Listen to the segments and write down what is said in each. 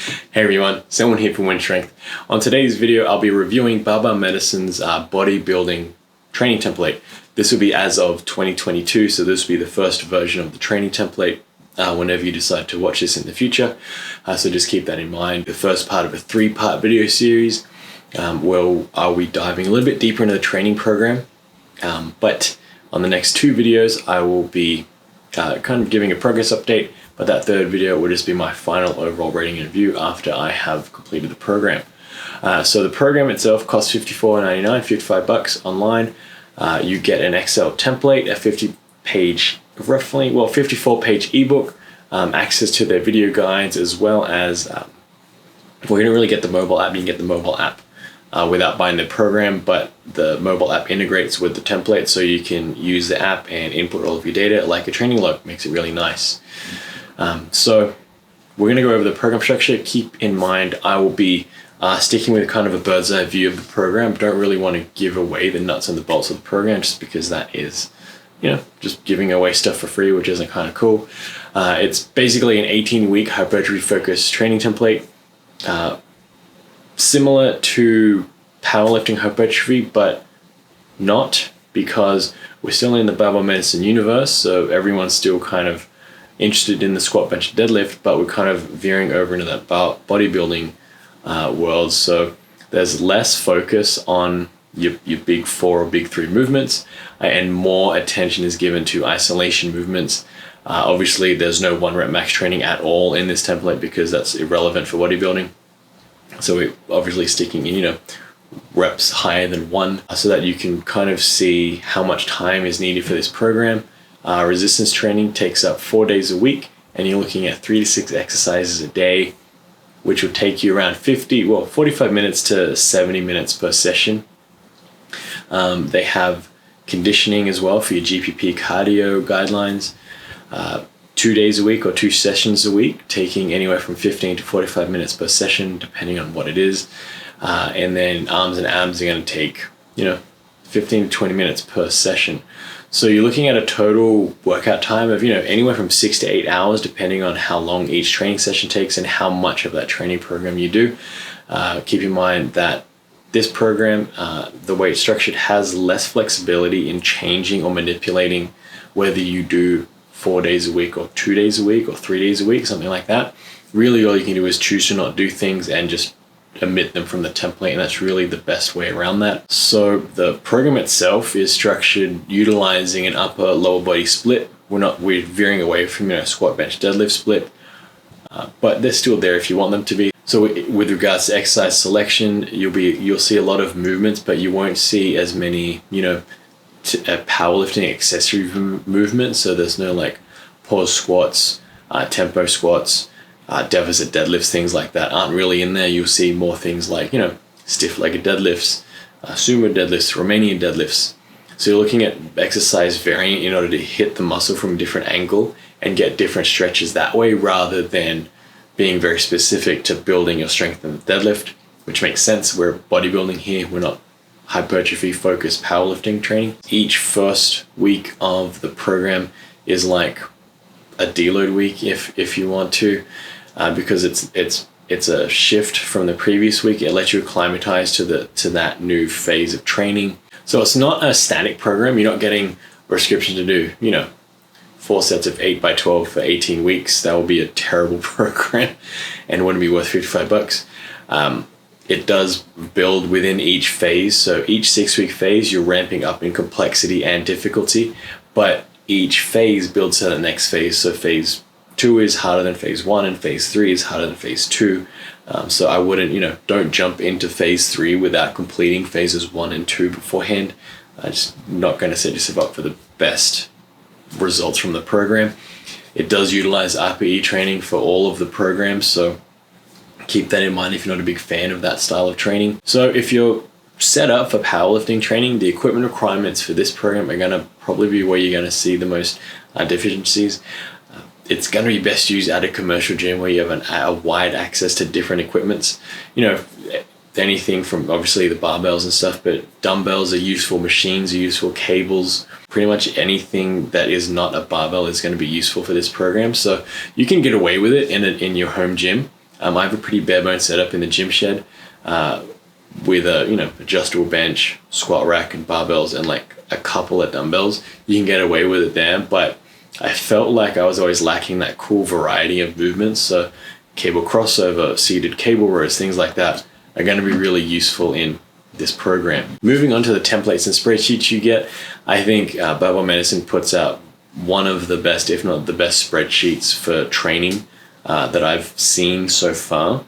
Hey everyone, someone here from Wynn Strength. On today's video, I'll be reviewing Barbell Medicine's bodybuilding training template. This will be as of 2022, so this will be the first version of the training template whenever you decide to watch this in the future. So just keep that in mind. The first part of a 3-part video series where I'll be diving a little bit deeper into the training program. But on the next 2 videos, I will be kind of giving a progress update, but that 3rd video will just be my final overall rating and review after I have completed the program. So the program itself costs $54.99, $55 online. You get an Excel template, a 54-page ebook, access to their video guides, as well as, well, you don't really get the mobile app. You can get the mobile app without buying the program, but the mobile app integrates with the template, so you can use the app and input all of your data like a training log. Makes it really nice. So we're going to go over the program structure. Keep in mind, I will be sticking with kind of a bird's eye view of the program. Don't really want to give away the nuts and the bolts of the program, just because that is, just giving away stuff for free, which isn't kind of cool. It's basically an 18-week hypertrophy focused training template, similar to powerlifting hypertrophy, but not, because we're still in the Barbell Medicine universe, so everyone's still kind of interested in the squat, bench, deadlift, but we're kind of veering over into that bodybuilding world. So there's less focus on your big 4 or big 3 movements, and more attention is given to isolation movements. Obviously, there's no 1-rep max training at all in this template, because that's irrelevant for bodybuilding. So we're obviously sticking in, reps higher than 1, so that you can kind of see how much time is needed for this program. Resistance training takes up 4 days a week, and you're looking at 3 to 6 exercises a day, which will take you around 45 minutes to 70 minutes per session. They have conditioning as well for your GPP cardio guidelines. 2 days a week or 2 sessions a week, taking anywhere from 15 to 45 minutes per session, depending on what it is. And then arms and abs are going to take, 15 to 20 minutes per session. So you're looking at a total workout time of, anywhere from 6 to 8 hours, depending on how long each training session takes and how much of that training program you do. Keep in mind that this program, the way it's structured, has less flexibility in changing or manipulating whether you do 4 days a week or 2 days a week or 3 days a week, something like that. Really, all you can do is choose to not do things and just omit them from the template, and that's really the best way around that. So the program itself is structured utilizing an upper lower body split. We're veering away from squat, bench, deadlift split, but they're still there if you want them to be. So with regards to exercise selection, you'll see a lot of movements, but you won't see as many powerlifting accessory movements. So there's no like pause squats, tempo squats, deficit deadlifts, things like that aren't really in there. You'll see more things like stiff-legged deadlifts, sumo deadlifts, Romanian deadlifts. So you're looking at exercise variant in order to hit the muscle from a different angle and get different stretches that way, rather than being very specific to building your strength in the deadlift, which makes sense. We're bodybuilding here, we're not hypertrophy focused powerlifting training. Each first week of the program is like a deload week, if you want to, because it's a shift from the previous week. It lets you acclimatize to that new phase of training. So it's not a static program. You're not getting prescription to do 4 sets of 8x12 for 18 weeks. That will be a terrible program and wouldn't be worth $55. It does build within each phase. So each 6-week phase, you're ramping up in complexity and difficulty, but each phase builds to the next phase. So phase 2 is harder than phase 1, and phase 3 is harder than phase 2. So I wouldn't, don't jump into phase 3 without completing phases 1 and 2 beforehand. Just not going to set yourself up for the best results from the program. It does utilize RPE training for all of the programs, so keep that in mind if you're not a big fan of that style of training. So if you're set up for powerlifting training, the equipment requirements for this program are going to probably be where you're going to see the most deficiencies. It's going to be best used at a commercial gym where you have a wide access to different equipments. Anything from obviously the barbells and stuff, but dumbbells are useful, machines are useful, cables, pretty much anything that is not a barbell is going to be useful for this program. So you can get away with it in your home gym. I have a pretty bare bones setup in the gym shed with a adjustable bench, squat rack, and barbells, and like a couple of dumbbells. You can get away with it there, but I felt like I was always lacking that cool variety of movements. So cable crossover, seated cable rows, things like that are going to be really useful in this program. Moving on to the templates and spreadsheets you get, I think Barbell Medicine puts out one of the best, if not the best, spreadsheets for training that I've seen so far.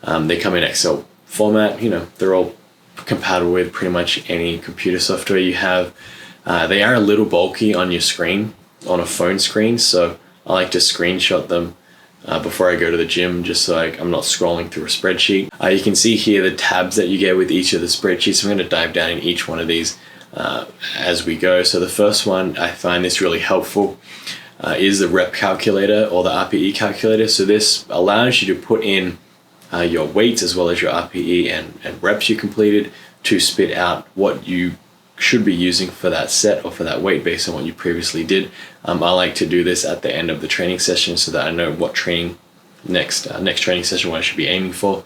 They come in Excel format. They're all compatible with pretty much any computer software you have. They are a little bulky on your screen, on a phone screen, so I like to screenshot them before I go to the gym, just so I'm not scrolling through a spreadsheet. You can see here the tabs that you get with each of the spreadsheets. I'm going to dive down in each one of these as we go. So the first one, I find this really helpful, is the rep calculator, or the RPE calculator. So this allows you to put in your weights as well as your RPE and reps you completed to spit out what you should be using for that set or for that weight based on what you previously did. I like to do this at the end of the training session so that I know what training next training session, what I should be aiming for.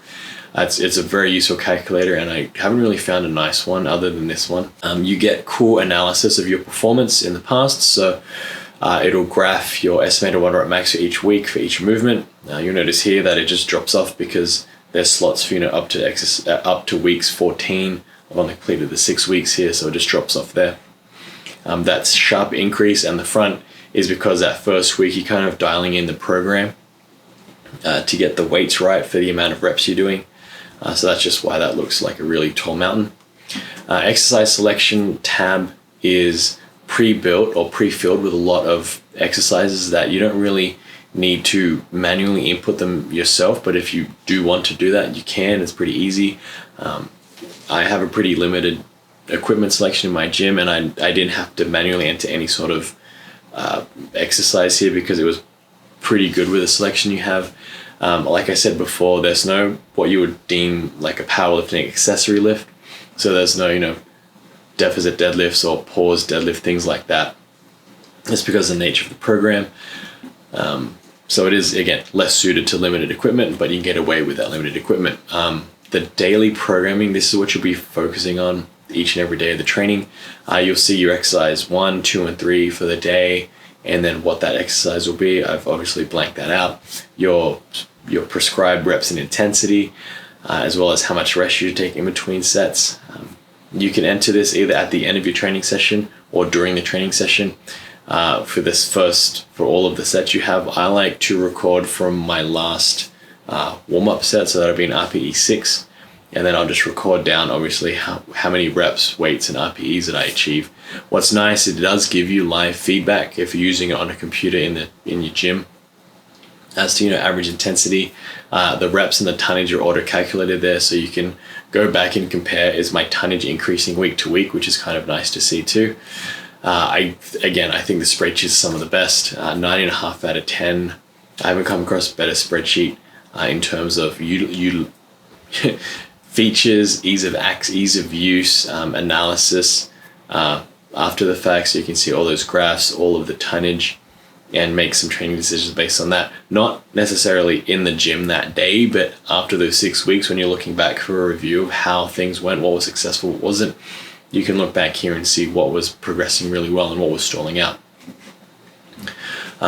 It's a very useful calculator, and I haven't really found a nice one other than this one. You get cool analysis of your performance in the past, so it'll graph your estimated 1 rep max for each week for each movement. You'll notice here that it just drops off because there's slots for up to weeks 14. I've only completed the 6 weeks here, so it just drops off there. That sharp increase and the front is because that first week you're kind of dialing in the program to get the weights right for the amount of reps you're doing. So that's just why that looks like a really tall mountain. Exercise selection tab is pre-built or pre-filled with a lot of exercises that you don't really need to manually input them yourself, but if you do want to do that, you can. It's pretty easy. I have a pretty limited equipment selection in my gym, and I didn't have to manually enter any sort of exercise here because it was pretty good with the selection you have. Like I said before, there's no what you would deem like a powerlifting accessory lift. So there's no, deficit deadlifts or pause deadlift, things like that. It's because of the nature of the program. So it is, again, less suited to limited equipment, but you can get away with that limited equipment. The daily programming, this is what you'll be focusing on each and every day of the training. You'll see your exercise 1, 2, and 3 for the day, and then what that exercise will be. I've obviously blanked that out. Your prescribed reps and intensity, as well as how much rest you take in between sets. You can enter this either at the end of your training session or during the training session. For all of the sets you have, I like to record from my last warm-up set, so that'll be an RPE 6, and then I'll just record down obviously how many reps, weights, and RPEs that I achieve. What's nice, it does give you live feedback if you're using it on a computer in your gym as to average intensity. The reps and the tonnage are auto calculated there, so you can go back and compare, is my tonnage increasing week to week, which is kind of nice to see too. I think the spreadsheets are some of the best. 9.5 out of 10. I haven't come across a better spreadsheet in terms of features, ease of use, analysis after the fact, so you can see all those graphs, all of the tonnage, and make some training decisions based on that. Not necessarily in the gym that day, but after those 6 weeks, when you're looking back for a review of how things went, what was successful, what wasn't, you can look back here and see what was progressing really well and what was stalling out.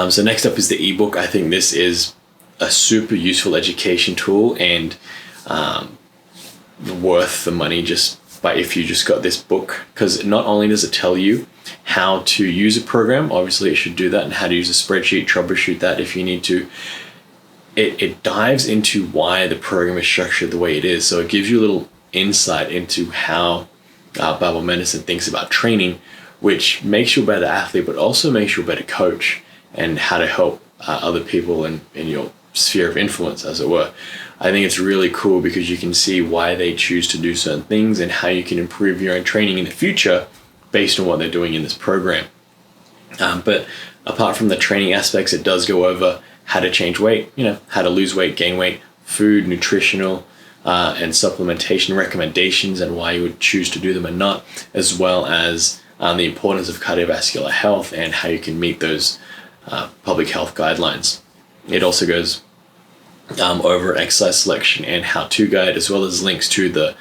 So next up is the ebook. I think this is a super useful education tool and worth the money if you just got this book, because not only does it tell you how to use a program, obviously it should do that, and how to use a spreadsheet, troubleshoot that if you need to. It dives into why the program is structured the way it is, so it gives you a little insight into how Barbell Medicine thinks about training, which makes you a better athlete, but also makes you a better coach, and how to help other people in your sphere of influence, as it were. I think it's really cool because you can see why they choose to do certain things and how you can improve your own training in the future based on what they're doing in this program. But apart from the training aspects, it does go over how to change weight, how to lose weight, gain weight, food, nutritional, and supplementation recommendations, and why you would choose to do them and not, as well as the importance of cardiovascular health and how you can meet those public health guidelines. It also goes over exercise selection and how-to guide, as well as links to the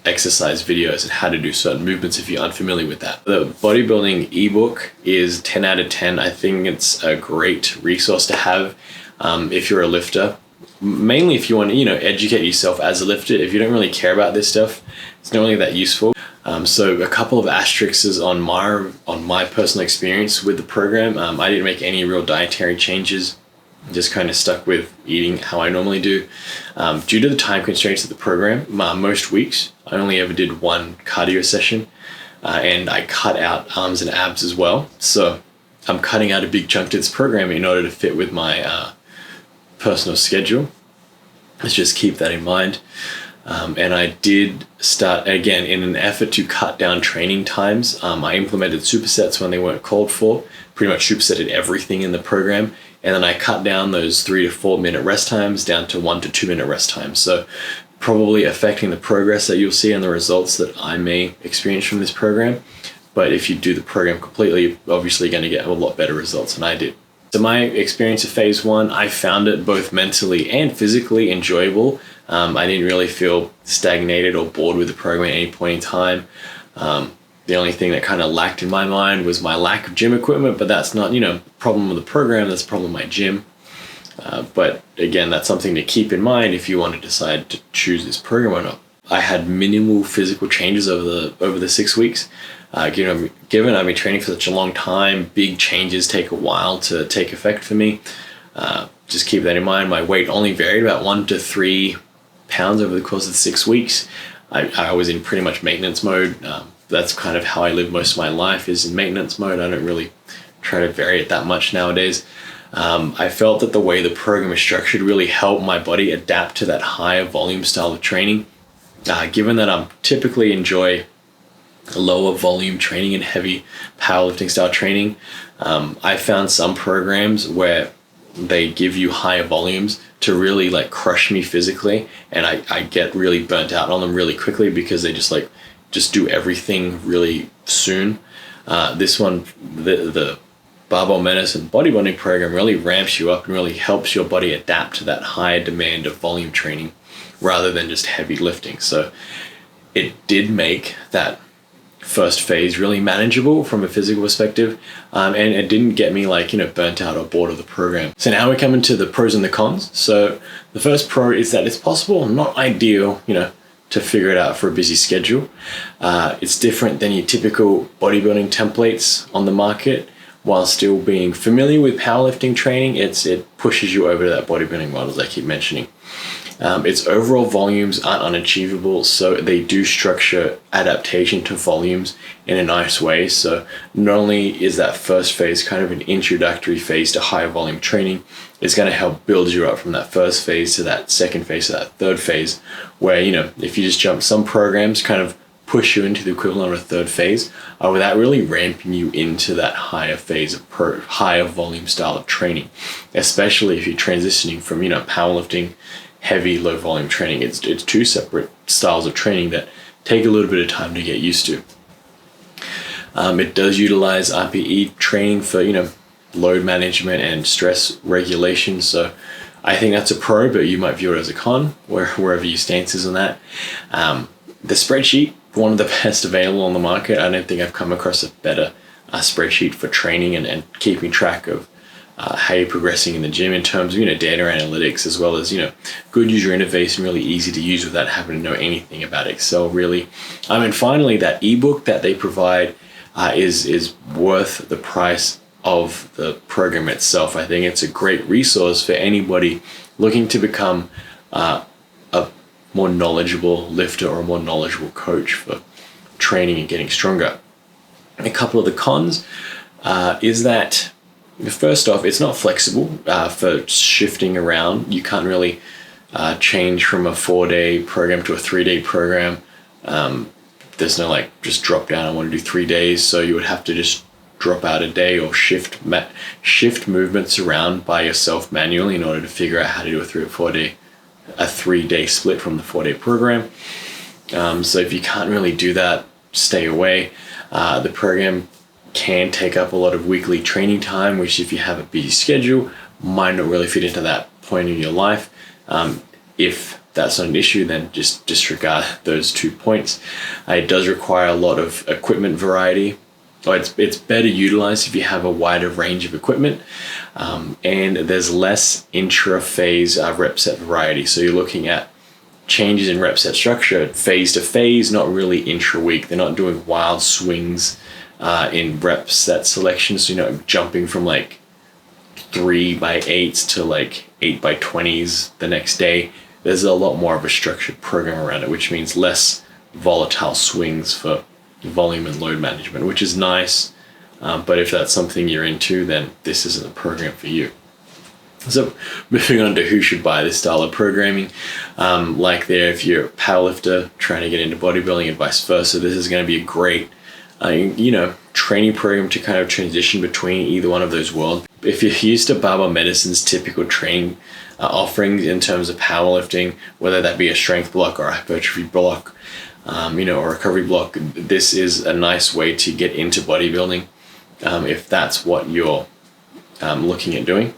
exercise videos and how to do certain movements if you're unfamiliar with that. The bodybuilding ebook is 10 out of 10. I think it's a great resource to have if you're a lifter. Mainly if you want to, educate yourself as a lifter. If you don't really care about this stuff, it's not really that useful. So a couple of asterisks on my personal experience with the program. I didn't make any real dietary changes. Just kind of stuck with eating how I normally do. Due to the time constraints of the program, most weeks I only ever did one cardio session, and I cut out arms and abs as well. So I'm cutting out a big chunk to this program in order to fit with my personal schedule. Let's just keep that in mind. And I did start, again, in an effort to cut down training times. I implemented supersets when they weren't called for, pretty much supersetted everything in the program. And then I cut down those 3 to 4 minute rest times down to 1 to 2 minute rest times. So probably affecting the progress that you'll see and the results that I may experience from this program. But if you do the program completely, you're obviously going to get a lot better results than I did. So my experience of phase 1, I found it both mentally and physically enjoyable. I didn't really feel stagnated or bored with the program at any point in time. The only thing that kind of lacked in my mind was my lack of gym equipment, but that's not, a problem with the program, that's a problem with my gym. But again, that's something to keep in mind if you want to decide to choose this program or not. I had minimal physical changes over the 6 weeks. Given I've been training for such a long time, big changes take a while to take effect for me. Just keep that in mind. My weight only varied about 1 to 3 pounds over the course of 6 weeks. I was in pretty much maintenance mode. That's kind of how I live most of my life, is in maintenance mode. I don't really try to vary it that much nowadays. I felt that the way the program is structured really helped my body adapt to that higher volume style of training. Given that I typically enjoy lower volume training and heavy powerlifting style training, I found some programs where they give you higher volumes to really crush me physically, and I get really burnt out on them really quickly because they just do everything really soon. This one, the Barbell Medicine bodybuilding program, really ramps you up and really helps your body adapt to that higher demand of volume training rather than just heavy lifting. So it did make that first phase really manageable from a physical perspective, and it didn't get me burnt out or bored of the program. So now we're coming to the pros and the cons. So the first pro is that it's possible, not ideal, to figure it out for a busy schedule. It's different than your typical bodybuilding templates on the market. While still being familiar with powerlifting training, it pushes you over to that bodybuilding model, as I keep mentioning. Its overall volumes aren't unachievable, so they do structure adaptation to volumes in a nice way. So not only is that first phase kind of an introductory phase to higher volume training, it's going to help build you up from that first phase to that second phase to that third phase, where, if you just jump, some programs kind of push you into the equivalent of a third phase without really ramping you into that higher phase of higher volume style of training, especially if you're transitioning from, powerlifting, heavy, low volume training. It's two separate styles of training that take a little bit of time to get used to. It does utilize RPE training for, load management and stress regulation. So I think that's a pro, but you might view it as a con, wherever your stance is on that. The spreadsheet, one of the best available on the market. I don't think I've come across a better spreadsheet for training and keeping track of how you're progressing in the gym in terms of, data analytics, as well as, good user interface and really easy to use without having to know anything about Excel, really. And finally, that ebook that they provide is worth the price of the program itself. I think it's a great resource for anybody looking to become a more knowledgeable lifter or a more knowledgeable coach for training and getting stronger. A couple of the cons is that, first off, it's not flexible for shifting around. You can't really change from a 4-day program to a 3-day program. There's no just drop down, I want to do 3 days. So you would have to just drop out a day or shift movements around by yourself manually in order to figure out how to do a 3-day split from the 4-day program. So if you can't really do that, stay away. The program can take up a lot of weekly training time, which if you have a busy schedule, might not really fit into that point in your life. If that's not an issue, then just disregard those 2 points. It does require a lot of equipment variety. It's better utilized if you have a wider range of equipment, and there's less intra-phase rep set variety. So you're looking at changes in rep set structure phase to phase, not really intra-week. They're not doing wild swings in rep set selection. So you're not jumping from like 3x8s to like 8x20s the next day. There's a lot more of a structured program around it, which means less volatile swings for volume and load management, which is nice. But if that's something you're into, then this isn't a program for you. So moving on to who should buy this style of programming. Like there, if you're a powerlifter trying to get into bodybuilding and vice versa, this is going to be a great, training program to kind of transition between either one of those worlds. If you're used to Barbell Medicine's typical training offerings in terms of powerlifting, whether that be a strength block or a hypertrophy block, or recovery block, this is a nice way to get into bodybuilding if that's what you're looking at doing,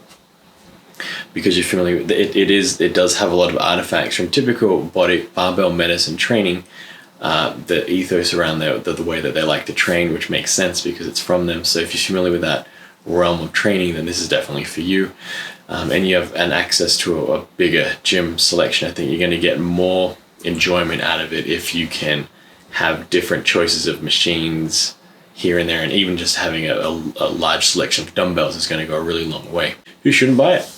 because you're familiar with it. It does have a lot of artifacts from typical barbell medicine training, the ethos around the way that they like to train, which makes sense because it's from them. So if you're familiar with that realm of training, then this is definitely for you. And you have an access to a bigger gym selection. I think you're going to get more enjoyment out of it if you can have different choices of machines here and there, and even just having a large selection of dumbbells is going to go a really long way. Who shouldn't buy it?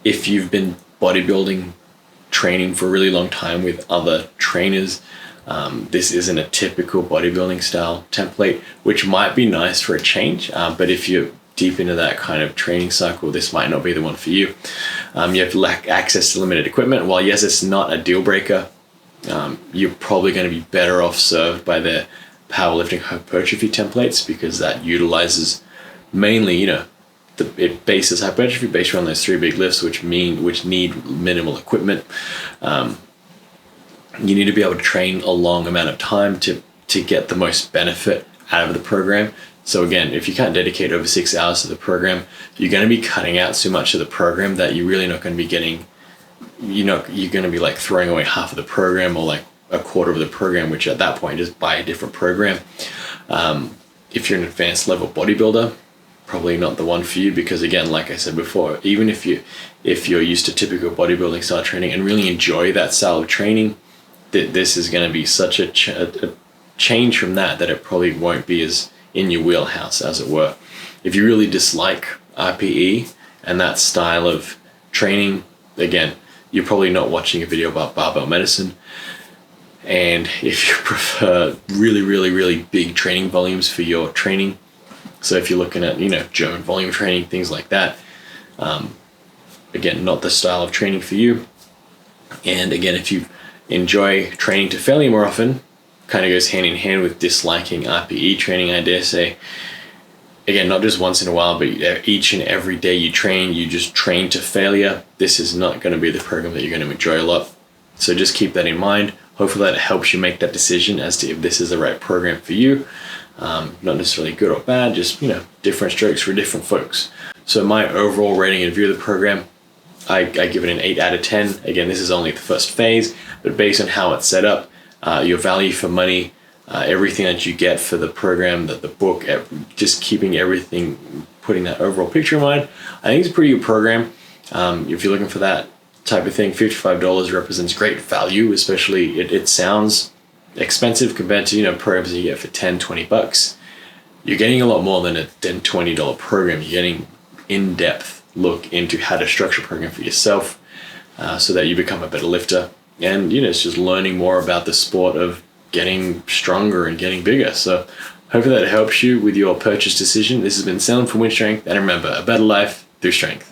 If you've been bodybuilding training for a really long time with other trainers, this isn't a typical bodybuilding style template, which might be nice for a change, but if you're deep into that kind of training cycle, this might not be the one for you. You have access to limited equipment. While yes, it's not a deal breaker, you're probably going to be better off served by the powerlifting hypertrophy templates, because that utilizes mainly, it bases hypertrophy based around those 3 big lifts, which need minimal equipment. You need to be able to train a long amount of time to get the most benefit out of the program. So again, if you can't dedicate over 6 hours to the program, you're going to be cutting out so much of the program that you're really not going to be getting, you're going to be like throwing away half of the program or like a quarter of the program, which at that point just buy a different program. If you're an advanced level bodybuilder, probably not the one for you, because again, like I said before, even if you're used to typical bodybuilding style training and really enjoy that style of training, this is going to be such a change from that it probably won't be as in your wheelhouse, as it were. If you really dislike RPE and that style of training, again, you're probably not watching a video about barbell medicine. And if you prefer really, really, really big training volumes for your training, so if you're looking at, German volume training, things like that, again, not the style of training for you. And again, if you enjoy training to failure more often, kind of goes hand in hand with disliking RPE training, I dare say. Again, not just once in a while, but each and every day you just train to failure. This is not going to be the program that you're going to enjoy a lot. So just keep that in mind. Hopefully that helps you make that decision as to if this is the right program for you. Not necessarily good or bad, just, different strokes for different folks. So my overall rating and review of the program, I give it an 8 out of 10. Again, this is only the first phase, but based on how it's set up, your value for money, everything that you get for the program, the book, just keeping everything, putting that overall picture in mind, I think it's a pretty good program. If you're looking for that type of thing, $55 represents great value, especially it sounds expensive compared to, programs that you get for $10-20. You're getting a lot more than a $10-20 program. You're getting in-depth look into how to structure a program for yourself, so that you become a better lifter. And, it's just learning more about the sport of getting stronger and getting bigger. So hopefully that helps you with your purchase decision. This has been Selling from Wynn Strength. And remember, a better life through strength.